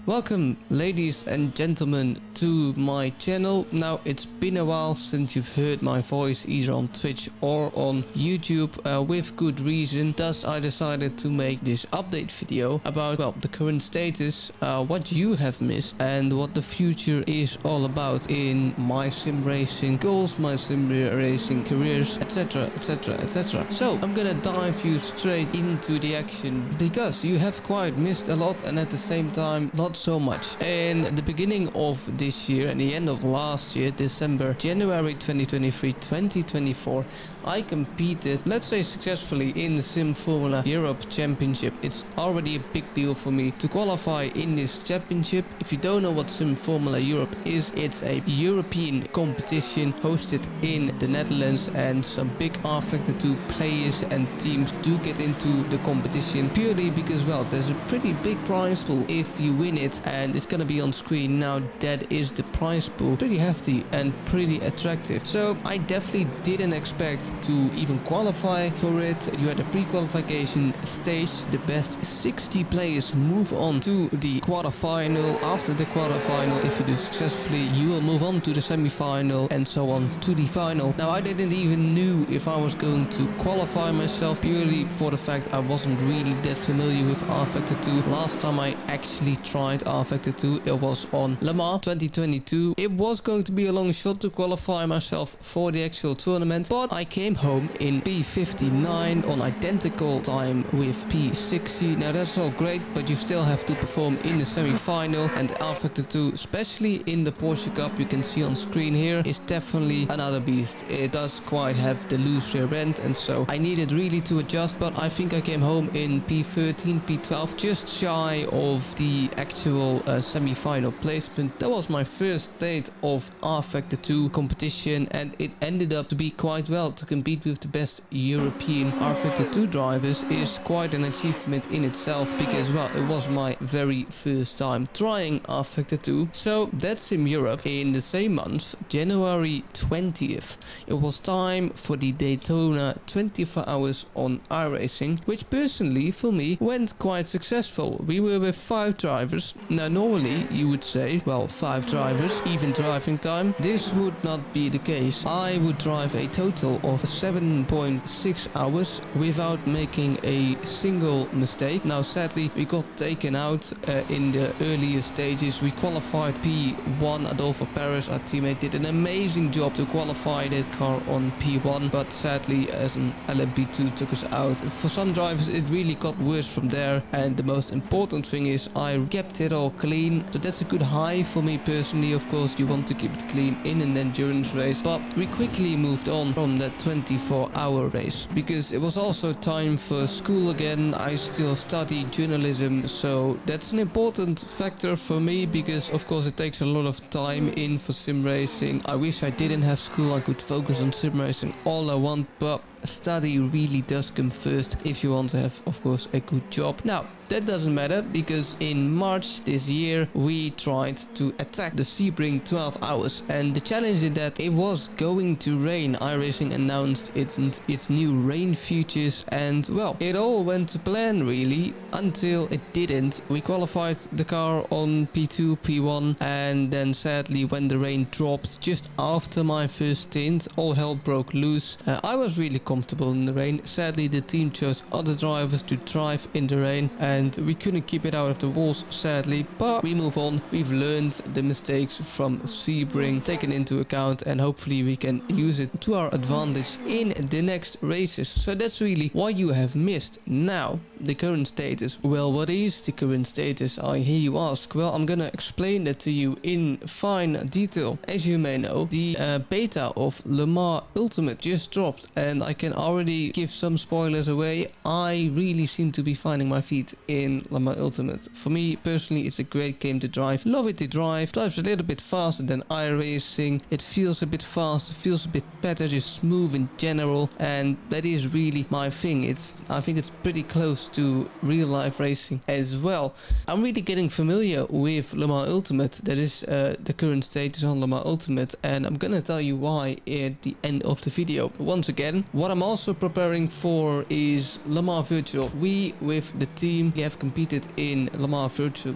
Welcome ladies and gentlemen to my channel. Now it's been a while since you've heard my voice either on Twitch or on YouTube with good reason. Thus I decided to make this update video about, well, the current status, what you have missed and what the future is all about in my sim racing goals, my sim racing careers, etc, etc, etc. So I'm gonna dive you straight into the action because you have quite missed a lot and at the same time not so much. In the beginning of this year and the end of last year, January 2023-2024, I competed, let's say successfully, in the Sim Formula Europe Championship. It's already a big deal for me to qualify in this championship. If you don't know what Sim Formula Europe is, it's a European competition hosted in the Netherlands, and some big R Factor 2 players and teams do get into the competition purely because, well, there's a pretty big prize pool if you win it, and it's gonna be on screen now. That is the prize pool, pretty hefty and pretty attractive. So I definitely didn't expect to even qualify for it. You had a pre-qualification stage. The best 60 players move on to the quarterfinal. After the quarterfinal, if you do successfully, you will move on to the semi-final and so on to the final. Now I didn't even knew if I was going to qualify myself, purely for the fact I wasn't really that familiar with R Factor 2. Last time I actually tried R Factor 2, it was on Le Mans 2022. It was going to be a long shot to qualify myself for the actual tournament, but I came home in P59 on identical time with P60. Now that's all great, but you still have to perform in the semi-final, and R Factor 2, especially in the Porsche Cup, you can see on screen here, is definitely another beast. It does quite have the loose rear end, and so I needed really to adjust, but I think I came home in P13, P12, just shy of the actual semi-final placement. That was my first date of R Factor 2 competition, and it ended up to be quite well. To compete with the best European R Factor 2 drivers is quite an achievement in itself, because, well, it was my very first time trying R Factor 2. So that's in Europe. In the same month, January 20th, it was time for the Daytona 24 hours on iRacing, which personally for me went quite successful. We were with 5 drivers. Now normally you would say, well, 5 drivers, even driving time. This would not be the case. I would drive a total of 7.6 hours without making a single mistake. Now sadly we got taken out in the earlier stages. We qualified P1. Adolfo Perez, our teammate, did an amazing job to qualify that car on P1, but sadly as an LMP2 took us out. For some drivers it really got worse from there, and the most important thing is I kept it all clean, so that's a good high for me personally. Of course you want to keep it clean in an endurance race, but we quickly moved on from that 24-hour race because it was also time for school again. I still study journalism, so that's an important factor for me because of course it takes a lot of time in for sim racing. I wish I didn't have school. I could focus on sim racing all I want, but study really does come first if you want to have, of course, a good job. Now that doesn't matter because in March this year we tried to attack the Sebring 12 hours, and the challenge is that it was going to rain. iRacing announced its new rain features, and well, it all went to plan really until it didn't. We qualified the car on P2, P1, and then sadly when the rain dropped just after my first stint, all hell broke loose. I was really comfortable in the rain. Sadly the team chose other drivers to drive in the rain, and we couldn't keep it out of the walls sadly, but we move on. We've learned the mistakes from Sebring, taken into account, and hopefully we can use it to our advantage in the next races. So that's really what you have missed. Now the current status. Well, what is the current status, I hear you ask? Well, I'm gonna explain that to you in fine detail. As you may know, the beta of Le Mans Ultimate just dropped, and I can already give some spoilers away. I really seem to be finding my feet in Le Mans Ultimate. For me personally, it's a great game to drive. Love it to drive. Drives a little bit faster than iRacing. It feels a bit faster, feels a bit better, just smooth in general, and that is really my thing. I think it's pretty close to real life racing as well. I'm really getting familiar with Le Mans Ultimate. That is the current status on Le Mans Ultimate, and I'm gonna tell you why at the end of the video. Once again, what I'm also preparing for is Le Mans Virtual. We with the team We have competed in Le Mans Virtual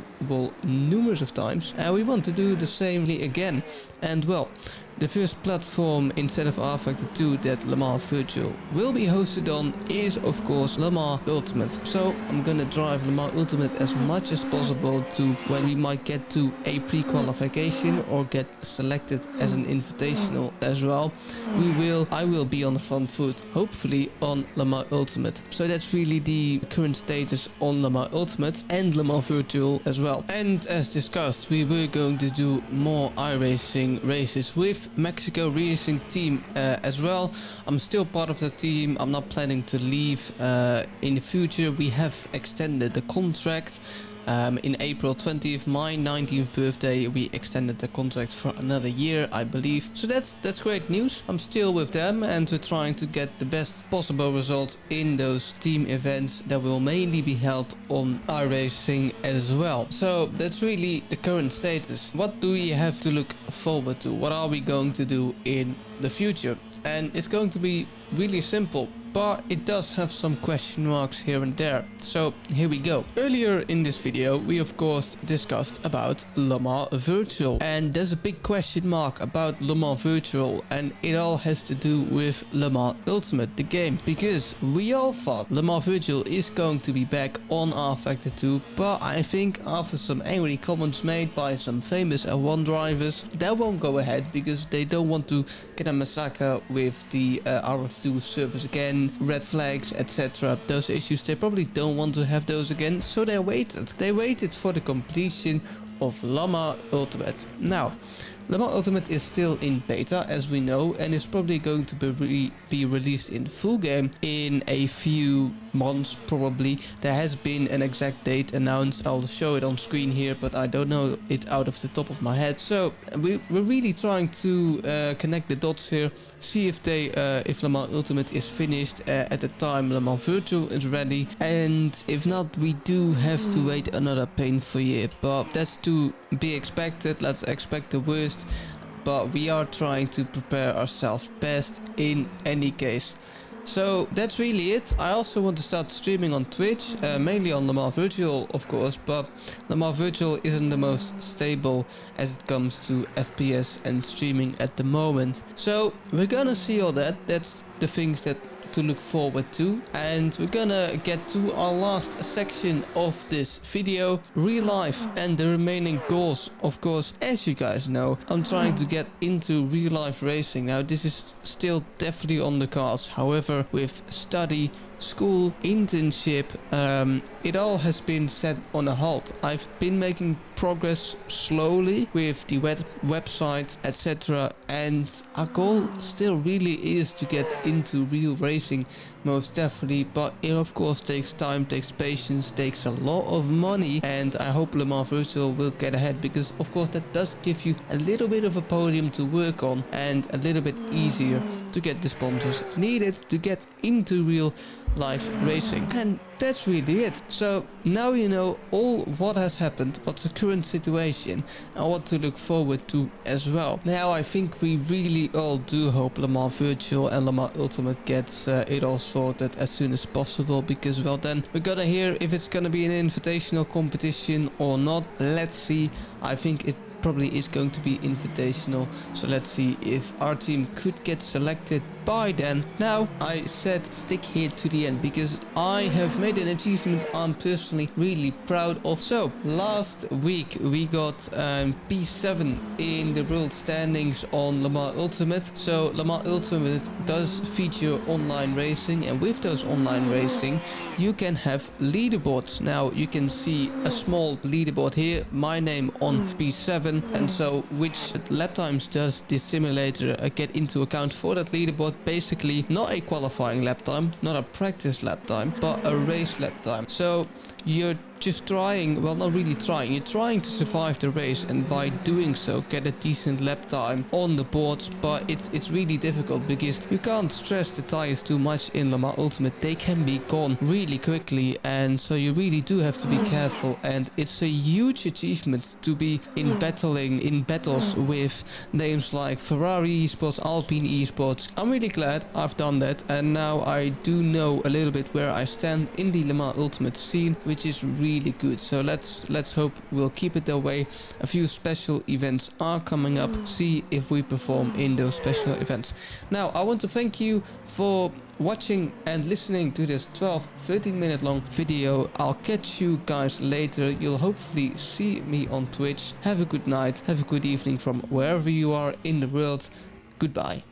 numerous of times, and we want to do the same again. And well, the first platform instead of R Factor 2 that Le Mans Virtual will be hosted on is of course Le Mans Ultimate. So I'm gonna drive Le Mans Ultimate as much as possible to when we might get to a pre-qualification or get selected as an invitational as well. I will be on the front foot, hopefully on Le Mans Ultimate. So that's really the current status on Le Mans Ultimate and Le Mans Virtual as well. And as discussed, we were going to do more iRacing races with Mexico Racing team as well. I'm still part of the team. I'm not planning to leave in the future. We have extended the contract. In April 20th, my 19th birthday, we extended the contract for another year, I believe. So that's great news. I'm still with them and we're trying to get the best possible results in those team events that will mainly be held on iRacing as well. So that's really the current status. What do we have to look forward to? What are we going to do in the future? And it's going to be really simple, but it does have some question marks here and there. So here we go. Earlier in this video, we of course discussed about Le Mans Virtual, and there's a big question mark about Le Mans Virtual, and it all has to do with Le Mans Ultimate, the game, because we all thought Le Mans Virtual is going to be back on R Factor 2, but I think after some angry comments made by some famous L1 drivers, that won't go ahead because they don't want to get a massacre with the RF2 servers again, red flags, etc. Those issues, they probably don't want to have those again, so they waited. They waited for the completion of Le Mans Ultimate. Now, Le Mans Ultimate is still in beta, as we know, and is probably going to be released in full game in a few months, probably. There has been an exact date announced. I'll show it on screen here, but I don't know it out of the top of my head. So we're really trying to connect the dots here, see if Le Mans Ultimate is finished at the time Le Mans Virtual is ready, and if not, we do have to wait another painful year, but that's to be expected. Let's expect the worst, but we are trying to prepare ourselves best in any case. So that's really it. I also want to start streaming on Twitch, mainly on Le Mans Virtual of course, but Le Mans Virtual isn't the most stable as it comes to FPS and streaming at the moment. So we're gonna see all that. That's the things that to look forward to, and we're gonna get to our last section of this video, real life and the remaining goals. Of course, as you guys know, I'm trying to get into real life racing. Now this is still definitely on the cards, however with study, school, internship, it all has been set on a halt. I've been making progress slowly with the website, etc., and our goal still really is to get into real racing, most definitely, but it of course takes time, takes patience, takes a lot of money, and I hope Le Mans Virtual will get ahead, because of course that does give you a little bit of a podium to work on and a little bit easier to get the sponsors needed to get into real life racing. And that's really it. So now you know all what has happened, what's the current situation, and what to look forward to as well. Now I think we really all do hope Le Mans Virtual and Le Mans Ultimate gets it all sorted as soon as possible, because well then we're gonna hear if it's gonna be an invitational competition or not. Let's see. I think it probably is going to be invitational, so let's see if our team could get selected by then. Now I said stick here to the end because I have made an achievement I'm personally really proud of. So last week we got P7 in the world standings on Le Mans Ultimate. So Le Mans Ultimate does feature online racing, and with those online racing you can have leaderboards. Now you can see a small leaderboard here, my name on P7, and so which lap times does this simulator get into account for that leaderboard? Basically not a qualifying lap time, not a practice lap time, but a race lap time. So your just trying, well, not really trying, you're trying to survive the race, and by doing so get a decent lap time on the boards. But it's really difficult because you can't stress the tires too much in Le Mans Ultimate. They can be gone really quickly, and so you really do have to be careful. And it's a huge achievement to be in battles with names like Ferrari Esports, Alpine Esports. I'm really glad I've done that, and now I do know a little bit where I stand in the Le Mans Ultimate scene, which is really good. So let's hope we'll keep it that way. A few special events are coming up. See if we perform in those special events. Now I want to thank you for watching and listening to this 12-13 minute long video. I'll catch you guys later. You'll hopefully see me on Twitch. Have a good night, have a good evening from wherever you are in the world. Goodbye.